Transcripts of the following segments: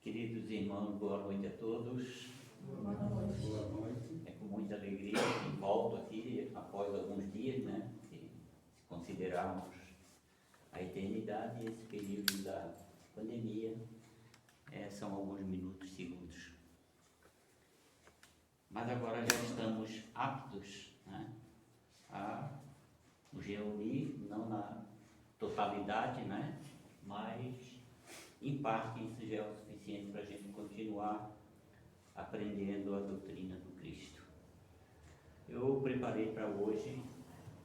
Queridos irmãos, boa noite a todos. Boa noite. Boa noite. É com muita alegria que volto aqui após alguns dias, né? Se considerarmos a eternidade e esse período da pandemia, são alguns minutos, segundos. Mas agora já estamos aptos, né, a nos reunir, não na totalidade, né? Mas em parte isso já é o suficiente para a gente continuar aprendendo a doutrina do Cristo. Eu preparei para hoje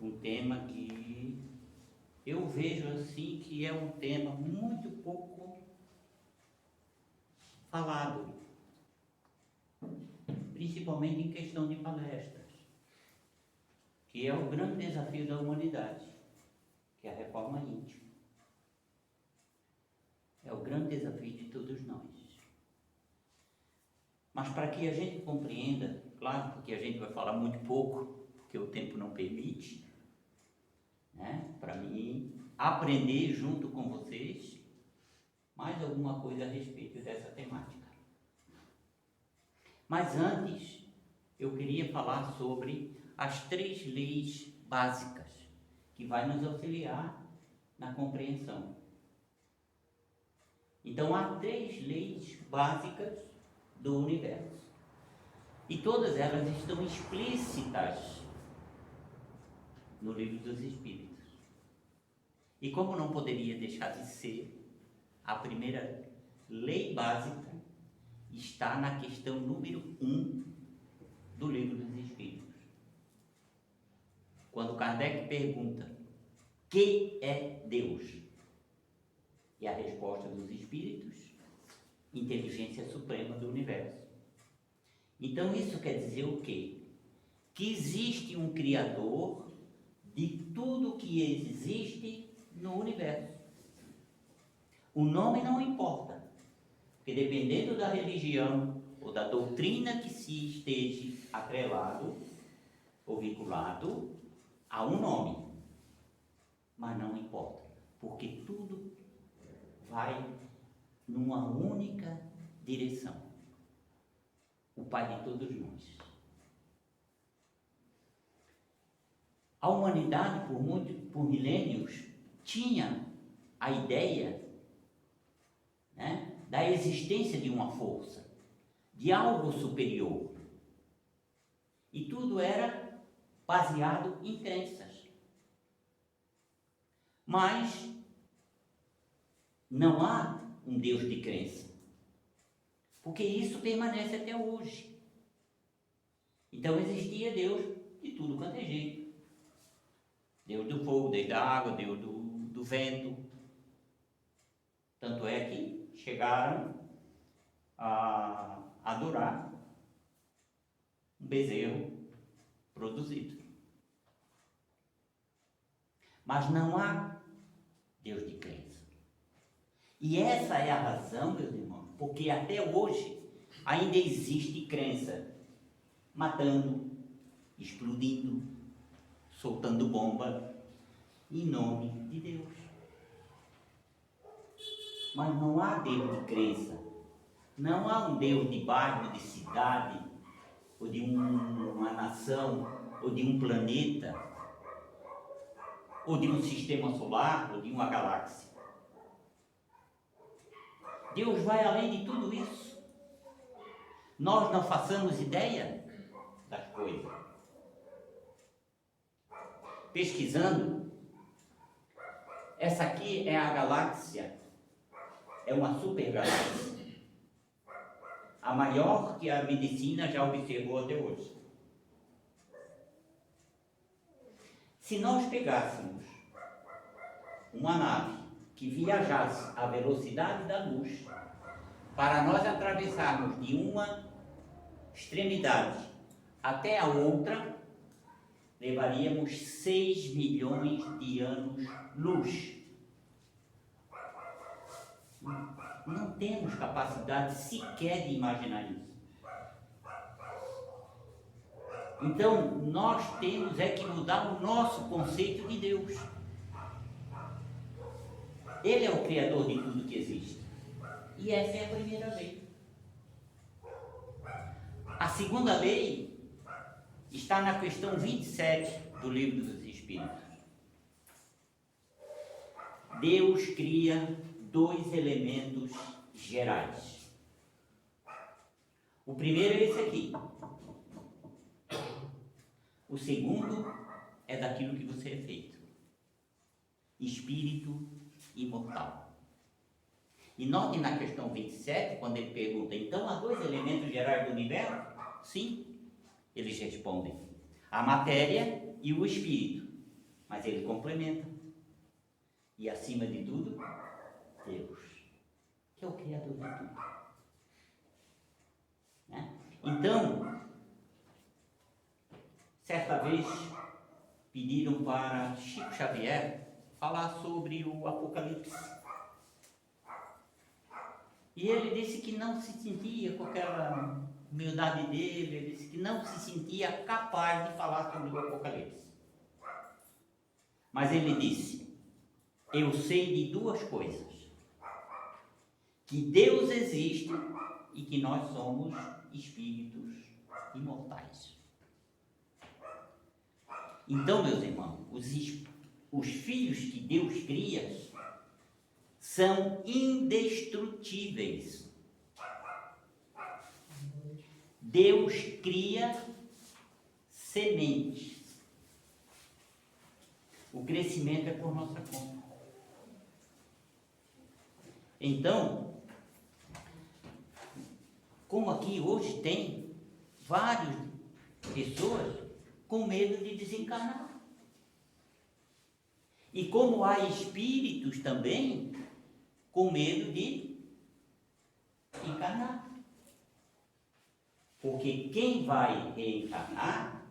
um tema que eu vejo assim que é um tema muito pouco falado, principalmente em questão de palestras, que é o grande desafio da humanidade, que é a reforma íntima. É o grande desafio de todos nós. Mas para que a gente compreenda, claro, porque a gente vai falar muito pouco, porque o tempo não permite, né? Para mim, aprender junto com vocês mais alguma coisa a respeito dessa temática. Mas antes, eu queria falar sobre as 3 leis básicas que vai nos auxiliar na compreensão. Então, há 3 leis básicas do universo. E todas elas estão explícitas no Livro dos Espíritos. E como não poderia deixar de ser, a primeira lei básica está na questão número 1 do Livro dos Espíritos. Quando Kardec pergunta: que é Deus? E a resposta dos Espíritos: inteligência suprema do universo. Então isso quer dizer o quê? Que existe um Criador de tudo que existe no universo. O nome não importa, porque dependendo da religião ou da doutrina que se esteja atrelado ou vinculado, há um nome, mas não importa, porque tudo vai numa única direção: o Pai de todos nós. A humanidade, por milênios, tinha a ideia, né, da existência de uma força, de algo superior. E tudo era baseado em crenças. Mas não há um Deus de crença, porque isso permanece até hoje. Então existia Deus de tudo quanto é jeito: Deus do fogo, Deus da água, Deus do vento. Tanto é que chegaram a adorar um bezerro produzido. Mas não há Deus de crença. E essa é a razão, meus irmãos, porque até hoje ainda existe crença matando, explodindo, soltando bomba em nome de Deus. Mas não há Deus de crença. Não há um Deus de bairro, de cidade, ou de uma nação, ou de um planeta, ou de um sistema solar, ou de uma galáxia. Deus vai além de tudo isso. Nós não façamos ideia das coisas. Pesquisando, essa aqui é a galáxia, é uma supergaláxia, a maior que a medicina já observou até hoje. Se nós pegássemos uma nave que viajasse à velocidade da luz, para nós atravessarmos de uma extremidade até a outra, levaríamos 6 milhões de anos-luz. Não temos capacidade sequer de imaginar isso. Então, nós temos que mudar o nosso conceito de Deus. Ele é o Criador de tudo que existe. E essa é a primeira lei. A segunda lei está na questão 27 do Livro dos Espíritos. Deus cria dois elementos gerais. O primeiro é esse aqui. O segundo é daquilo que você é feito. Espírito imortal. E note na questão 27, quando ele pergunta, então há dois elementos gerais do universo? Sim, eles respondem. A matéria e o espírito. Mas ele complementa. E acima de tudo, Deus, que é o Criador de tudo. Né? Então, certa vez pediram para Chico Xavier falar sobre o Apocalipse. E ele disse que não se sentia, com aquela humildade dele, ele disse que não se sentia capaz de falar sobre o Apocalipse. Mas ele disse, eu sei de duas coisas, que Deus existe e que nós somos espíritos imortais. Então, meus irmãos, os filhos que Deus cria são indestrutíveis. Deus cria sementes. O crescimento é por nossa conta. Então, como aqui hoje tem várias pessoas com medo de desencarnar. E como há espíritos também com medo de encarnar. Porque quem vai reencarnar,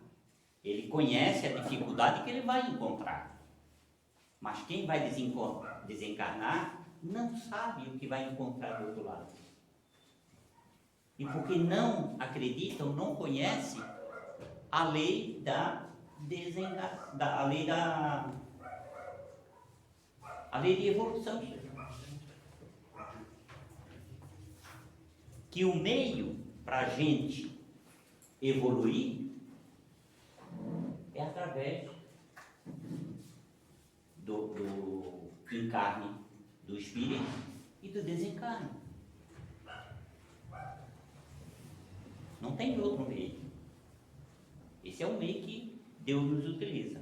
ele conhece a dificuldade que ele vai encontrar. Mas quem vai desencarnar não sabe o que vai encontrar do outro lado. E porque não acreditam, não conhecem a lei a lei de evolução. Que o meio para a gente evoluir é através do encarne do espírito e do desencarne. Não tem outro meio. Esse é o meio que Deus nos utiliza.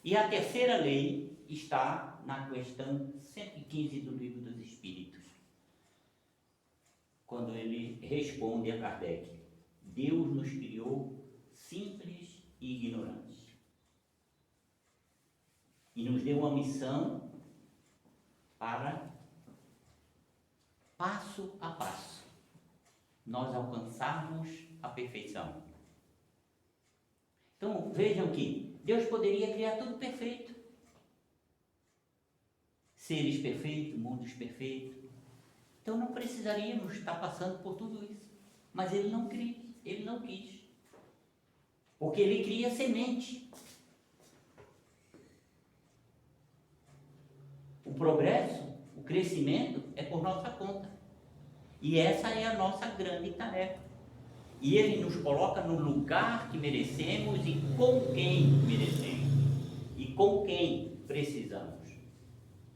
E a terceira lei está na questão 115 do Livro dos Espíritos. Quando ele responde a Kardec, Deus nos criou simples e ignorantes. E nos deu uma missão para, passo a passo, nós alcançarmos a perfeição. Então, vejam que Deus poderia criar tudo perfeito. Seres perfeitos, mundos perfeitos. Então não precisaríamos estar passando por tudo isso. Mas ele não quis. Porque ele cria semente. O progresso, o crescimento é por nossa conta. E essa é a nossa grande tarefa. E ele nos coloca no lugar que merecemos e com quem merecemos. E com quem precisamos.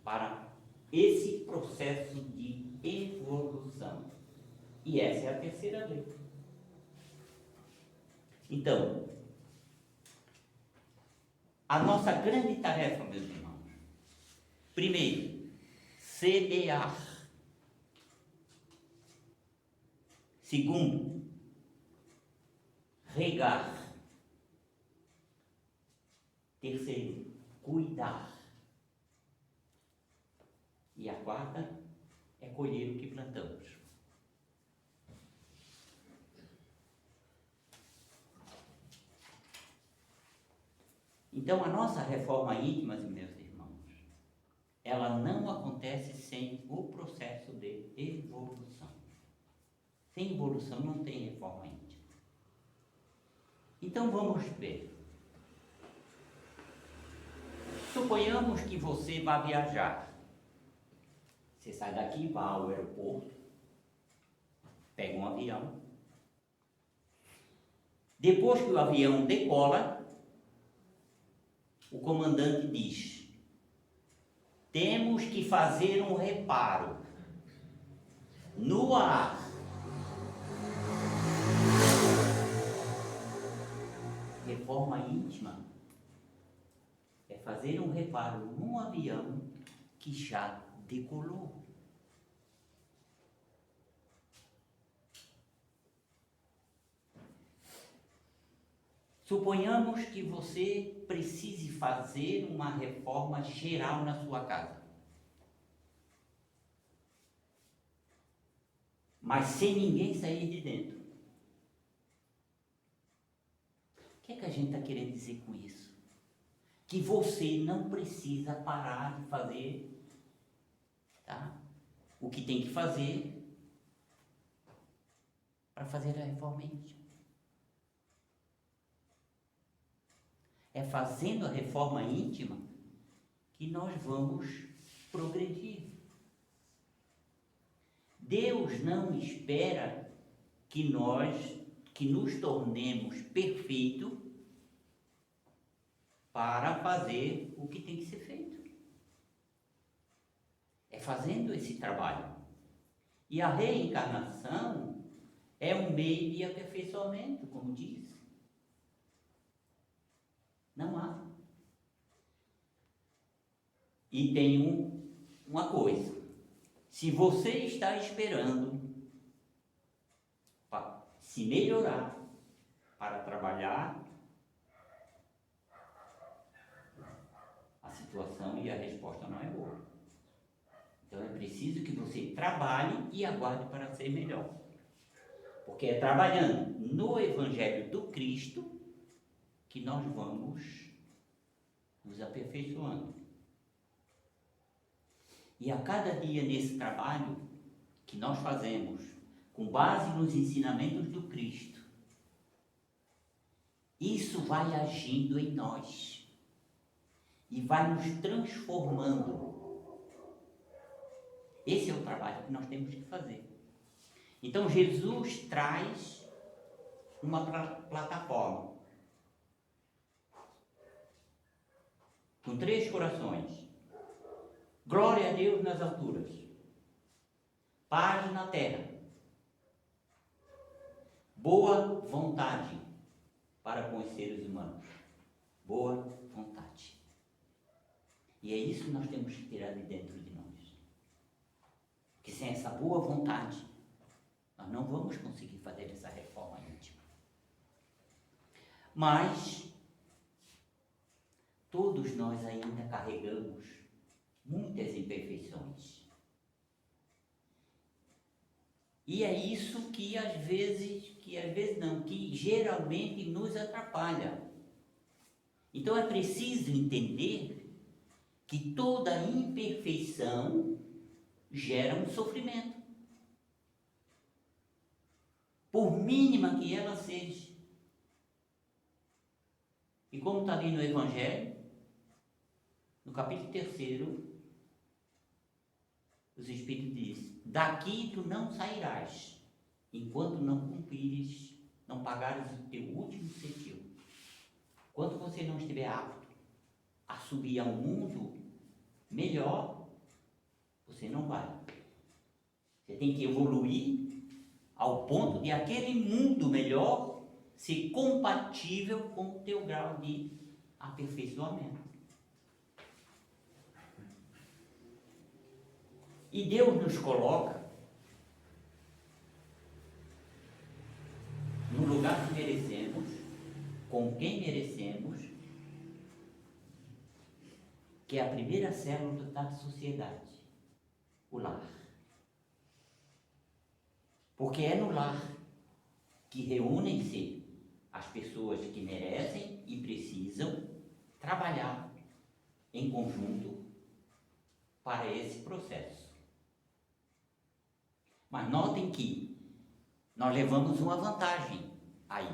Para esse processo de evolução. E essa é a terceira lei. Então, a nossa grande tarefa, meus irmãos, primeiro, semear. Segundo, regar. Terceiro, cuidar. E a quarta é colher o que plantamos. Então, a nossa reforma íntima, meus irmãos, ela não acontece sem o processo de evolução. Sem evolução não tem reforma íntima. Então, vamos ver. Suponhamos que você vá viajar. Você sai daqui, vai ao aeroporto, pega um avião. Depois que o avião decola, o comandante diz: temos que fazer um reparo no ar. Reforma íntima é fazer um reparo num avião que já decolou. Suponhamos que você precise fazer uma reforma geral na sua casa, mas sem ninguém sair de dentro. O que é que a gente está querendo dizer com isso? Que você não precisa parar de fazer, tá, o que tem que fazer para fazer a reforma íntima. É fazendo a reforma íntima que nós vamos progredir. Deus não espera que nos tornemos perfeitos para fazer o que tem que ser feito. É fazendo esse trabalho. E a reencarnação é um meio de aperfeiçoamento, como diz. Não há. E tem uma coisa: se você está esperando para se melhorar, para trabalhar, a situação e a resposta não é boa. Então é preciso que você trabalhe e aguarde para ser melhor. Porque é trabalhando no Evangelho do Cristo que nós vamos nos aperfeiçoando. E a cada dia nesse trabalho que nós fazemos, com base nos ensinamentos do Cristo, isso vai agindo em nós e vai nos transformando. Esse é o trabalho que nós temos que fazer. Então Jesus traz uma plataforma com 3 corações. Glória a Deus nas alturas, paz na terra, boa vontade para com os seres humanos. Boa vontade. E é isso que nós temos que tirar de dentro de nós. Porque sem essa boa vontade, nós não vamos conseguir fazer essa reforma íntima. Mas todos nós ainda carregamos muitas imperfeições. E é isso que que geralmente nos atrapalha. Então é preciso entender que toda imperfeição gera um sofrimento, por mínima que ela seja. E como está ali no Evangelho, no capítulo 3, os Espíritos dizem: daqui tu não sairás, enquanto não cumprires, não pagares o teu último centavo. Enquanto você não estiver apto a subir a um mundo melhor, você não vai. Você tem que evoluir ao ponto de aquele mundo melhor ser compatível com o teu grau de aperfeiçoamento. E Deus nos coloca no lugar que merecemos, com quem merecemos, que é a primeira célula da sociedade, o lar. Porque é no lar que reúnem-se as pessoas que merecem e precisam trabalhar em conjunto para esse processo. Mas notem que nós levamos uma vantagem aí.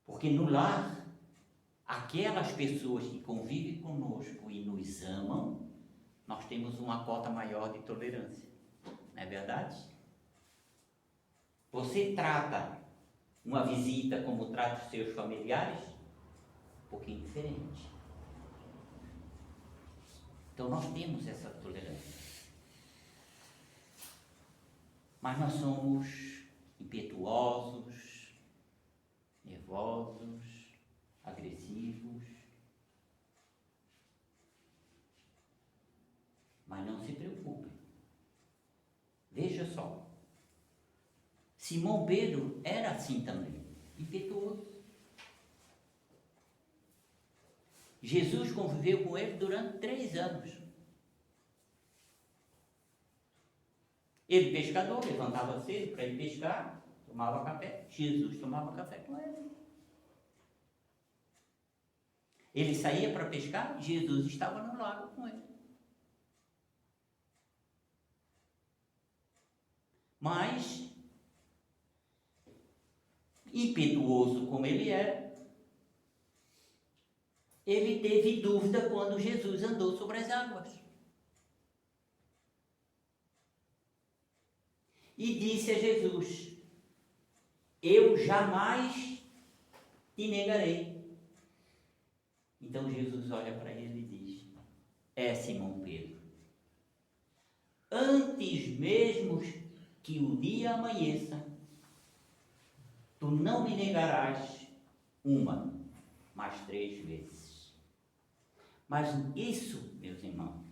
Porque no lar, aquelas pessoas que convivem conosco e nos amam, nós temos uma cota maior de tolerância. Não é verdade? Você trata uma visita como trata os seus familiares? Um pouquinho diferente. Então nós temos essa tolerância. Mas nós somos impetuosos, nervosos, agressivos. Mas não se preocupe. Veja só. Simão Pedro era assim também, impetuoso. Jesus conviveu com ele durante 3 anos. Ele, pescador, levantava cedo para ir pescar, tomava café. Jesus tomava café com ele. Ele saía para pescar, Jesus estava no lago com ele. Mas, impetuoso como ele era, ele teve dúvida quando Jesus andou sobre as águas. E disse a Jesus: eu jamais te negarei. Então Jesus olha para ele e diz: é Simão Pedro, antes mesmo que o dia amanheça, tu não me negarás uma, mas 3 vezes. Mas isso, meus irmãos,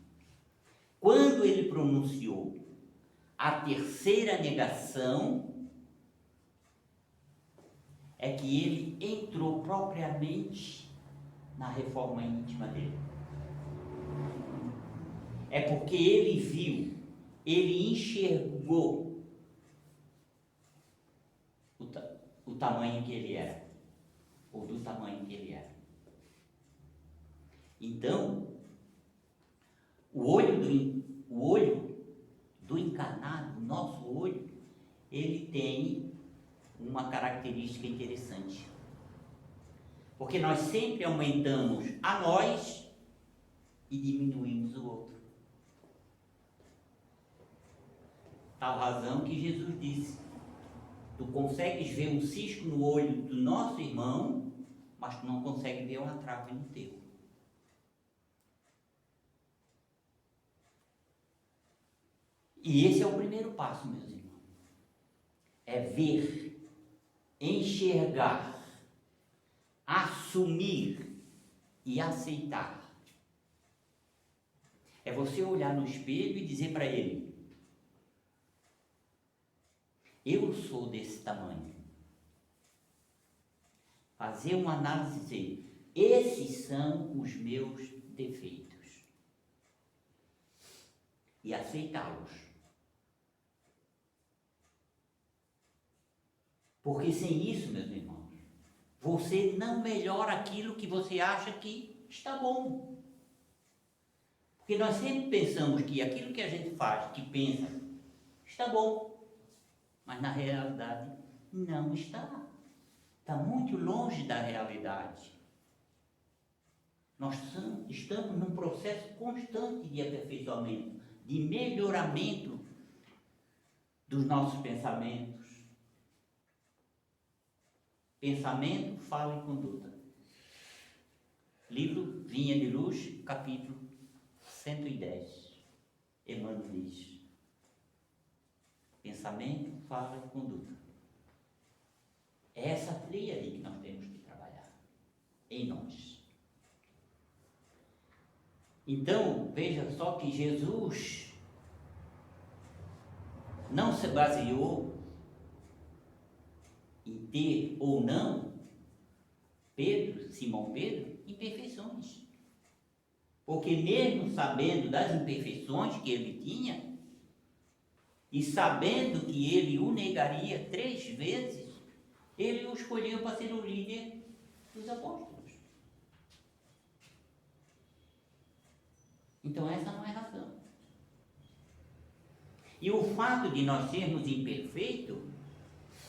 quando ele pronunciou a terceira negação, é que ele entrou propriamente na reforma íntima dele. É porque ele viu, ele enxergou o tamanho que ele era, ou do tamanho que ele era. Então, o olho do encarnado, o nosso olho, ele tem uma característica interessante. Porque nós sempre aumentamos a nós e diminuímos o outro. Tal razão que Jesus disse: tu consegues ver um cisco no olho do nosso irmão, mas tu não consegue ver uma trave no teu. E esse é o primeiro passo, meus irmãos. É ver, enxergar, assumir e aceitar. É você olhar no espelho e dizer para ele: eu sou desse tamanho. Fazer uma análise e dizer: esses são os meus defeitos. E aceitá-los. Porque sem isso, meus irmãos, você não melhora aquilo que você acha que está bom. Porque nós sempre pensamos que aquilo que a gente faz, que pensa, está bom. Mas na realidade não está. Está muito longe da realidade. Nós estamos num processo constante de aperfeiçoamento, de melhoramento dos nossos pensamentos. Pensamento, fala e conduta. Livro Vinha de Luz, capítulo 110. Emmanuel diz: pensamento, fala e conduta. É essa tríade que nós temos que trabalhar em nós. Então, veja só que Jesus não se baseou em ter ou não Simão Pedro, imperfeições. Porque mesmo sabendo das imperfeições que ele tinha, e sabendo que ele o negaria 3 vezes, ele o escolheu para ser o líder dos apóstolos. Então essa não é razão. E o fato de nós sermos imperfeitos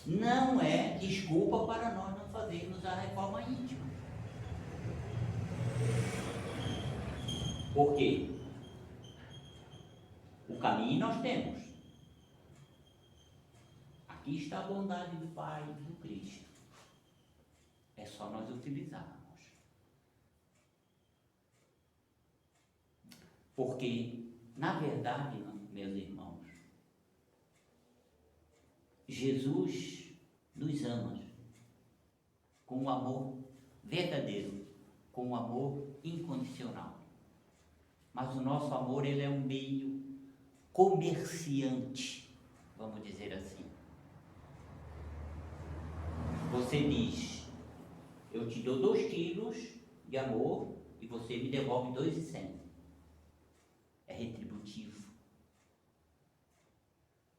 não é desculpa para nós não fazermos a reforma íntima. Por quê? caminho nós temos. Aqui está a bondade do Pai, do Cristo. É só nós utilizarmos. Porque, na verdade, meus irmãos, Jesus nos ama com um amor verdadeiro, com um amor incondicional. Mas o nosso amor, ele é um meio comerciante, vamos dizer assim. Você diz, eu te dou 2 quilos de amor e você me devolve 2,100. É retributivo.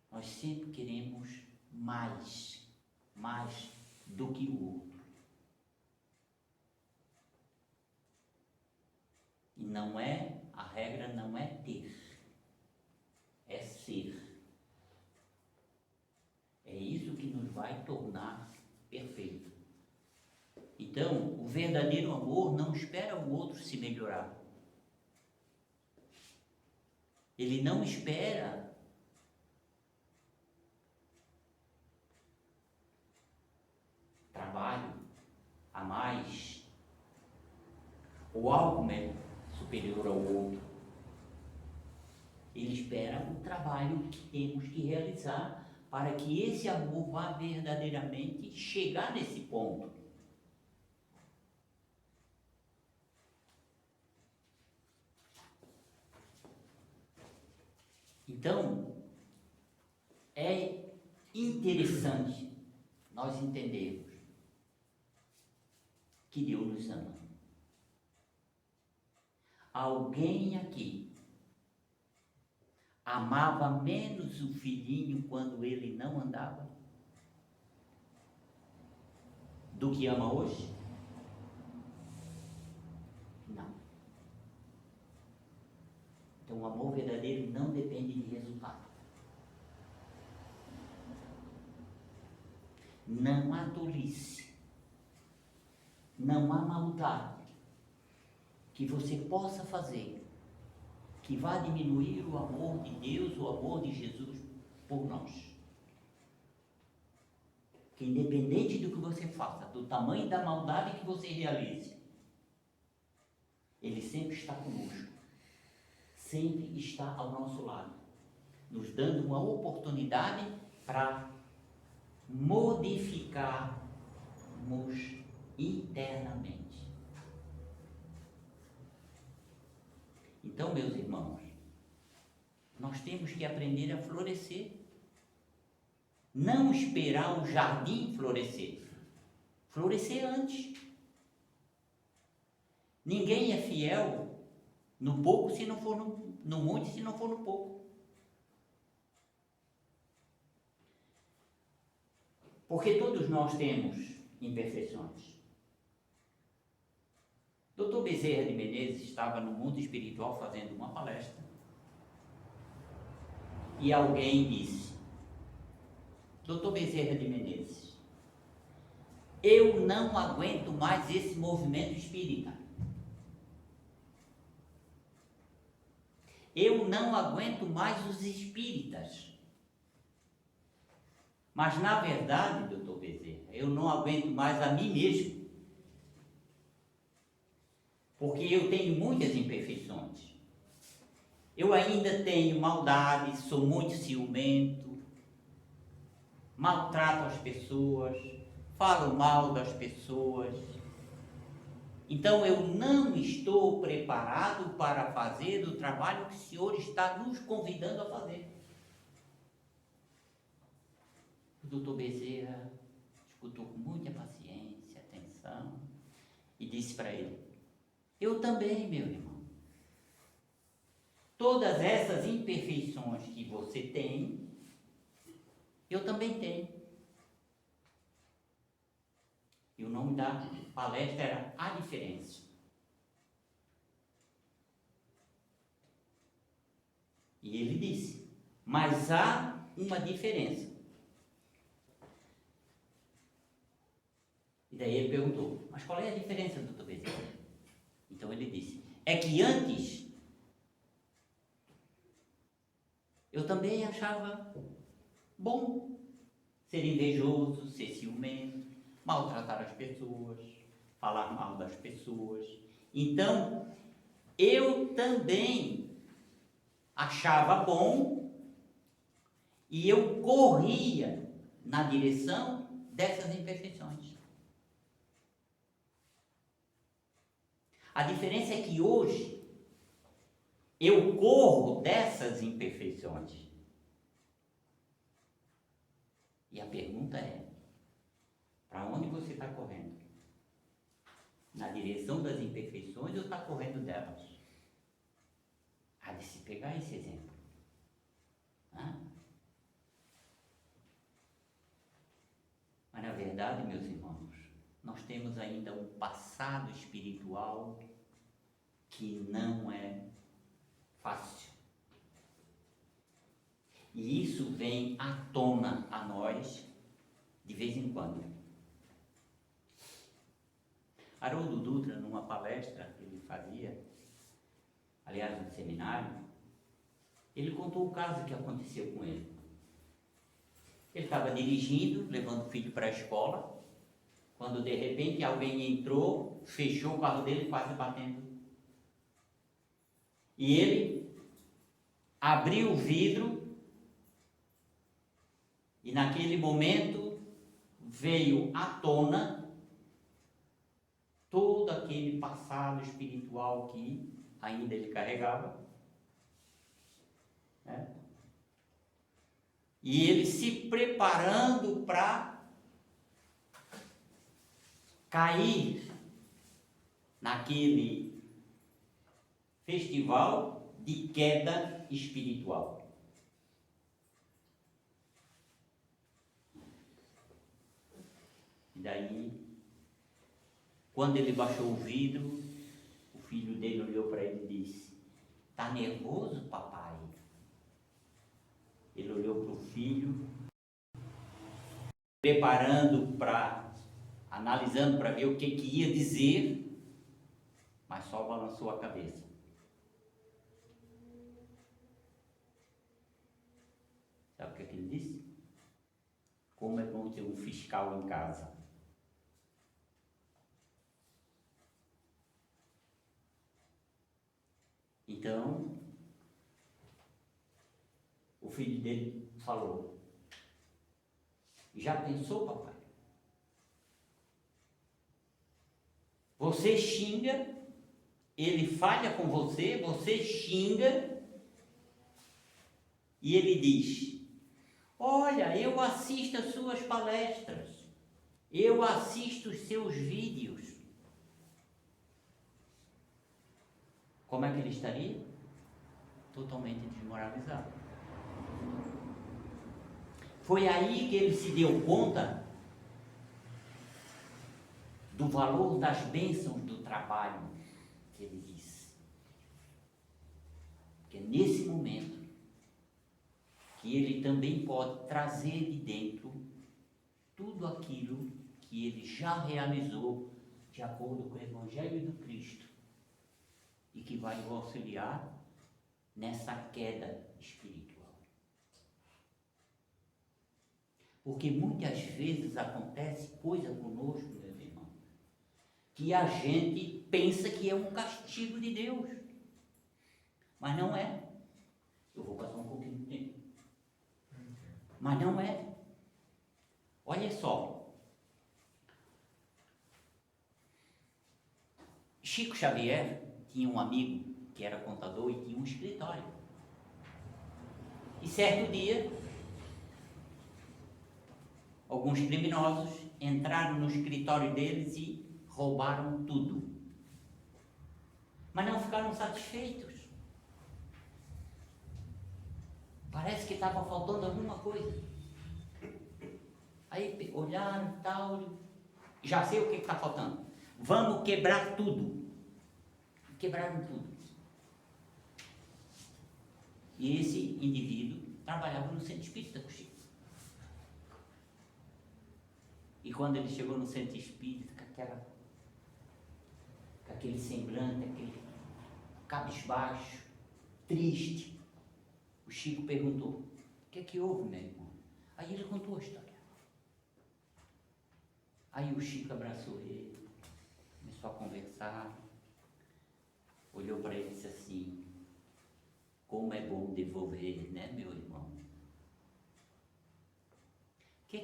Nós sempre queremos mais do que o outro. E não é, a regra não é ter, é ser. É isso que nos vai tornar perfeito. Então, o verdadeiro amor não espera o outro se melhorar. Ele não espera trabalho a mais ou algo superior ao outro. Ele espera o trabalho que temos que realizar para que esse amor vá verdadeiramente chegar nesse ponto. Então, é interessante nós entendermos que Deus nos ama. Alguém aqui amava menos o filhinho quando ele não andava do que ama hoje? Não. Então, o amor verdadeiro não depende de resultado. Não há tolice, não há maldade que você possa fazer que vá diminuir o amor de Deus, o amor de Jesus por nós. Que independente do que você faça, do tamanho da maldade que você realize, Ele sempre está conosco, sempre está ao nosso lado, nos dando uma oportunidade para modificarmos internamente. Então, meus irmãos, nós temos que aprender a florescer. Não esperar o jardim florescer. Florescer antes. Ninguém é fiel no pouco se não for no muito, se não for no pouco. Porque todos nós temos imperfeições. Dr. Bezerra de Menezes estava no mundo espiritual fazendo uma palestra e alguém disse: Dr. Bezerra de Menezes, eu não aguento mais esse movimento espírita. Eu não aguento mais os espíritas. Mas na verdade, Dr. Bezerra, eu não aguento mais a mim mesmo. Porque eu tenho muitas imperfeições. Eu ainda tenho maldade, sou muito ciumento, maltrato as pessoas, falo mal das pessoas. Então eu não estou preparado para fazer o trabalho que o Senhor está nos convidando a fazer. O doutor Bezerra escutou com muita paciência, atenção, e disse para ele: eu também, meu irmão. Todas essas imperfeições que você tem, eu também tenho. E o nome da palestra era A Diferença. E ele disse: mas há uma diferença. E daí ele perguntou: mas qual é a diferença, doutor Bezerra? Então ele disse: é que antes Eu também achava bom ser invejoso, ser ciumento, maltratar as pessoas, falar mal das pessoas. Então, eu também achava bom e eu corria na direção dessas imperfeições. A diferença é que hoje eu corro dessas imperfeições. E a pergunta é: para onde você está correndo? Na direção das imperfeições ou está correndo delas? Há de se pegar esse exemplo. Mas na verdade, meus irmãos, nós temos ainda um passado espiritual que não é fácil. E isso vem à tona a nós de vez em quando. Haroldo Dutra, numa palestra que ele fazia, aliás, no seminário, ele contou o caso que aconteceu com ele. Ele estava dirigindo, levando o filho para a escola, quando de repente alguém entrou, fechou o carro dele, quase batendo. E ele abriu o vidro e naquele momento veio à tona todo aquele passado espiritual que ainda ele carregava, né? E ele se preparando para cair naquele festival de queda espiritual. E daí, quando ele baixou o vidro, o filho dele olhou para ele e disse: "Tá nervoso, papai?" Ele olhou para o filho, analisando para ver o que ia dizer, mas só balançou a cabeça. Sabe o que ele disse? Como é bom ter um fiscal em casa. Então, o filho dele falou: "Já pensou, papai? Você xinga, ele falha com você, você xinga, e ele diz: olha, eu assisto as suas palestras, eu assisto os seus vídeos." Como é que ele estaria? Totalmente desmoralizado. Foi aí que ele se deu conta do valor das bênçãos do trabalho, que ele disse. Porque é nesse momento que ele também pode trazer de dentro tudo aquilo que ele já realizou de acordo com o Evangelho do Cristo e que vai o auxiliar nessa queda espiritual. Porque muitas vezes acontece coisa conosco, meus irmãos, que a gente pensa que é um castigo de Deus, mas não é. Eu vou passar um pouquinho de tempo, mas não é. Olha só, Chico Xavier tinha um amigo que era contador e tinha um escritório. E certo dia, alguns criminosos entraram no escritório deles e roubaram tudo. Mas não ficaram satisfeitos. Parece que estava faltando alguma coisa. Aí olharam e tal, já sei o que está faltando. Vamos quebrar tudo. Quebraram tudo. E esse indivíduo trabalhava no centro espírita com Chico. E quando ele chegou no centro espírita, com aquele semblante, aquele cabisbaixo, triste, o O Chico perguntou: o que é que houve, meu irmão? Aí ele contou a história. Aí o Chico abraçou ele, começou a conversar, olhou para ele e disse assim: como é bom devolver, né, meu irmão? O que é?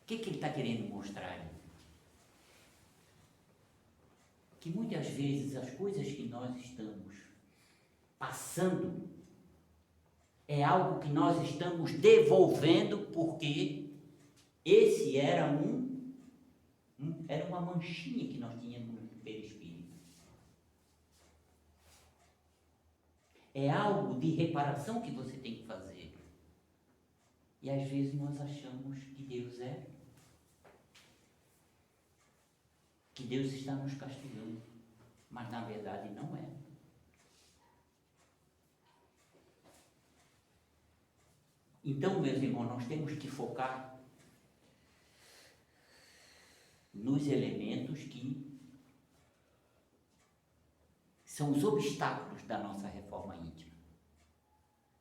O que ele está querendo mostrar aí? Que muitas vezes as coisas que nós estamos passando é algo que nós estamos devolvendo, porque esse era uma manchinha que nós tínhamos no perispírito. É algo de reparação que você tem que fazer. E às vezes nós achamos que Deus está nos castigando, mas na verdade não é. Então, meus irmãos, nós temos que focar nos elementos que são os obstáculos da nossa reforma íntima.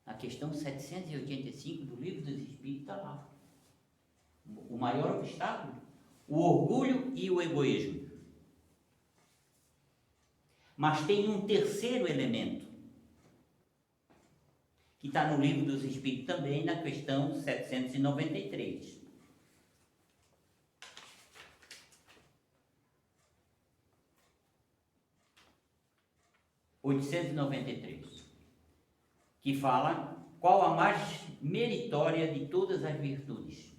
Na questão 785 do Livro dos Espíritos está lá. O maior obstáculo, o orgulho e o egoísmo. Mas tem um terceiro elemento, que está no Livro dos Espíritos também, na questão 793. Que fala qual a mais meritória de todas as virtudes.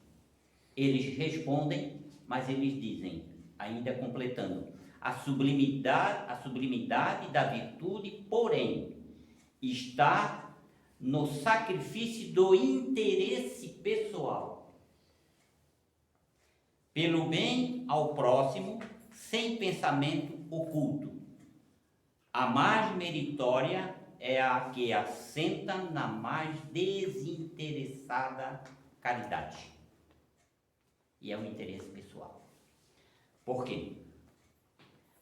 Eles respondem, mas eles dizem, ainda completando, a sublimidade da virtude, porém, está no sacrifício do interesse pessoal, pelo bem ao próximo, sem pensamento oculto. A mais meritória é a que assenta na mais desinteressada caridade. E é o interesse pessoal. Por quê?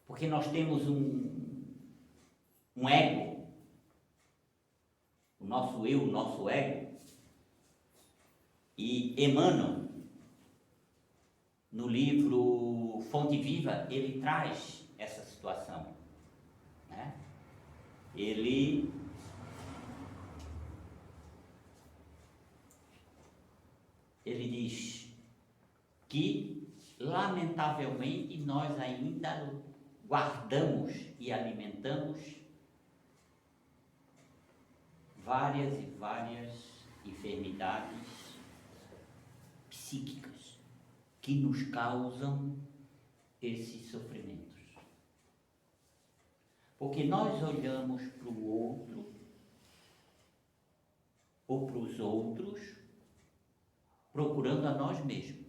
Porque nós temos um ego, o nosso eu, o nosso ego, e Emmanuel, no livro Fonte Viva, ele traz essa situação, né? Ele diz que, lamentavelmente, nós ainda guardamos e alimentamos várias e várias enfermidades psíquicas que nos causam esses sofrimentos. Porque nós olhamos para o outro ou para os outros procurando a nós mesmos.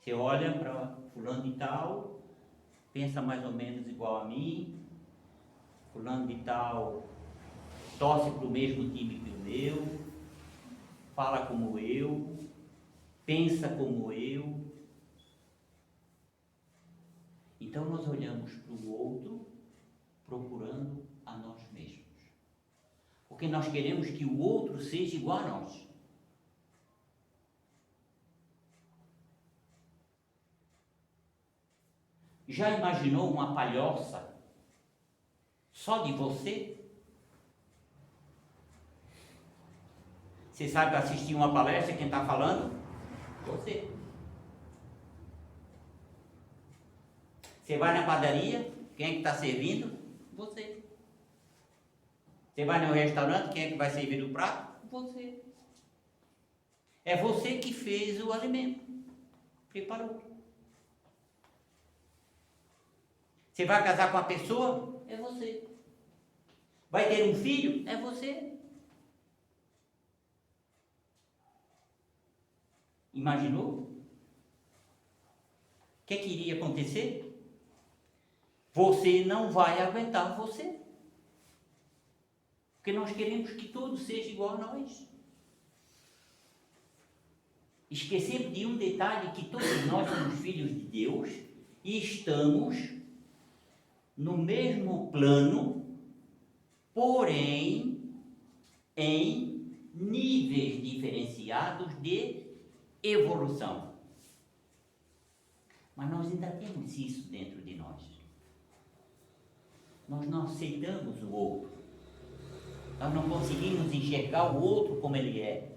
Você olha para fulano de tal, pensa mais ou menos igual a mim, fulano de tal torce para o mesmo time que o meu, fala como eu, pensa como eu. Então nós olhamos para o outro procurando a nós mesmos. Porque nós queremos que o outro seja igual a nós. Já imaginou uma palhoça só de você? Você sabe assistir uma palestra, quem está falando? Você. Você vai na padaria, quem é que está servindo? Você. Você vai no restaurante, quem é que vai servir o prato? Você. É você que fez o alimento, preparou. Você vai casar com a pessoa? É você. Vai ter um filho? É você. Imaginou? O que iria acontecer? Você não vai aguentar você. Porque nós queremos que todos sejam igual a nós. Esquecemos de um detalhe, que todos nós somos filhos de Deus e estamos no mesmo plano, porém em níveis diferenciados de evolução. Mas nós ainda temos isso dentro de nós. Nós não aceitamos o outro. Nós não conseguimos enxergar o outro como ele é.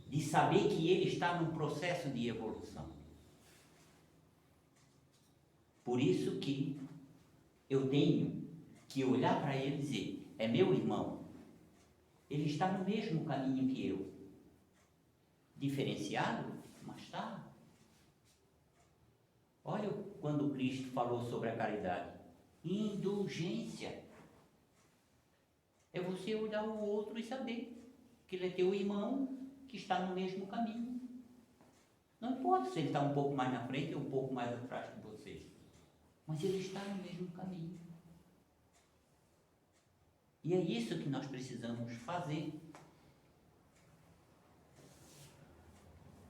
De saber que ele está num processo de evolução. Por isso que eu tenho que olhar para ele e dizer, é meu irmão. Ele está no mesmo caminho que eu. Diferenciado, mas está. Olha quando Cristo falou sobre a caridade. Indulgência. É você olhar o outro e saber que ele é teu irmão que está no mesmo caminho. Não importa se ele está um pouco mais na frente ou um pouco mais atrás que você. Mas ele está no mesmo caminho. E é isso que nós precisamos fazer.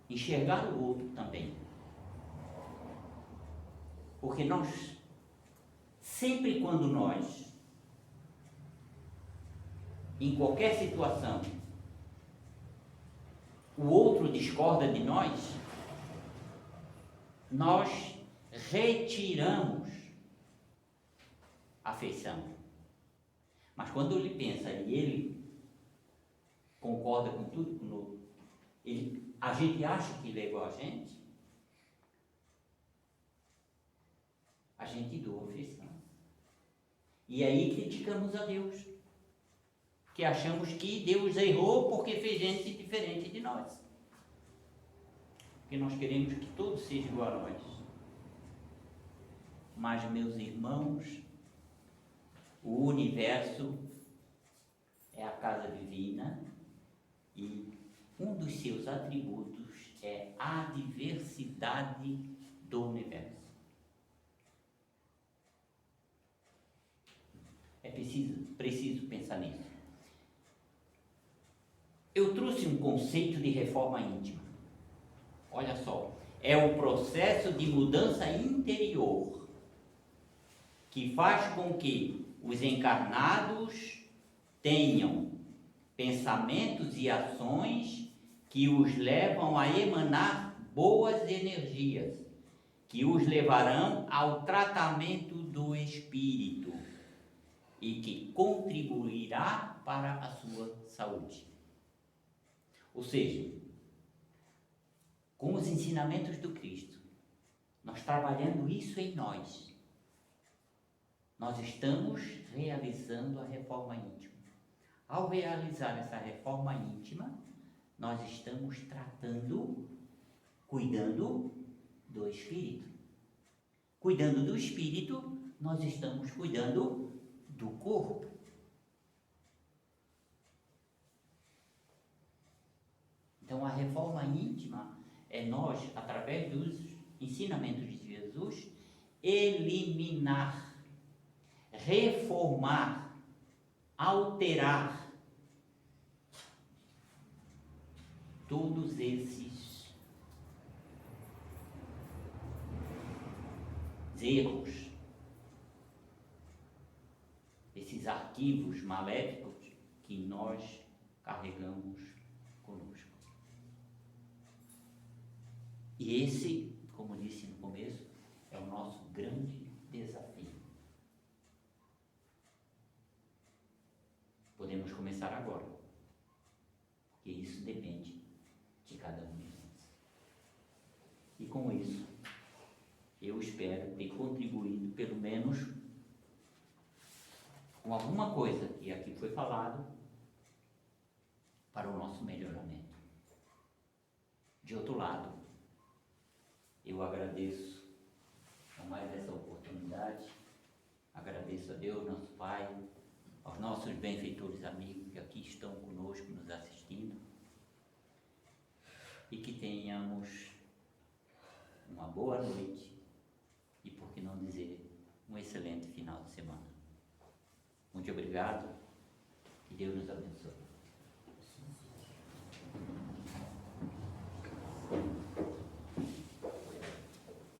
Enxergar o outro também. Porque nós, sempre quando nós, em qualquer situação, o outro discorda de nós, nós retiramos a afeição. Mas quando ele pensa e ele concorda com tudo conosco, a gente acha que ele é igual a gente doa afeição. E aí criticamos a Deus, que achamos que Deus errou porque fez gente diferente de nós. Porque nós queremos que todos sejam igual a nós. Mas, meus irmãos, o universo é a casa divina e um dos seus atributos é a diversidade do universo. É preciso pensar nisso. Eu trouxe um conceito de reforma íntima. Olha só, é o processo de mudança interior que faz com que os encarnados tenham pensamentos e ações que os levam a emanar boas energias, que os levarão ao tratamento do espírito e que contribuirá para a sua saúde. Ou seja, com os ensinamentos do Cristo, nós trabalhando isso em nós, nós estamos realizando a reforma íntima. Ao realizar essa reforma íntima, nós estamos cuidando do espírito. Cuidando do espírito, nós estamos cuidando do corpo. Então, a reforma íntima é nós, através dos ensinamentos de Jesus, eliminar, reformar, alterar todos esses erros, esses arquivos maléficos que nós carregamos conosco. E esse, como disse no começo, é o nosso grande desafio. Podemos começar agora, porque isso depende de cada um de nós. E com isso, eu espero ter contribuído, pelo menos, com alguma coisa que aqui foi falado, para o nosso melhoramento. De outro lado, eu agradeço mais essa oportunidade, agradeço a Deus, nosso Pai, aos nossos benfeitores amigos que aqui estão conosco, nos assistindo, e que tenhamos uma boa noite e, por que não dizer, um excelente final de semana. Muito obrigado e Deus nos abençoe.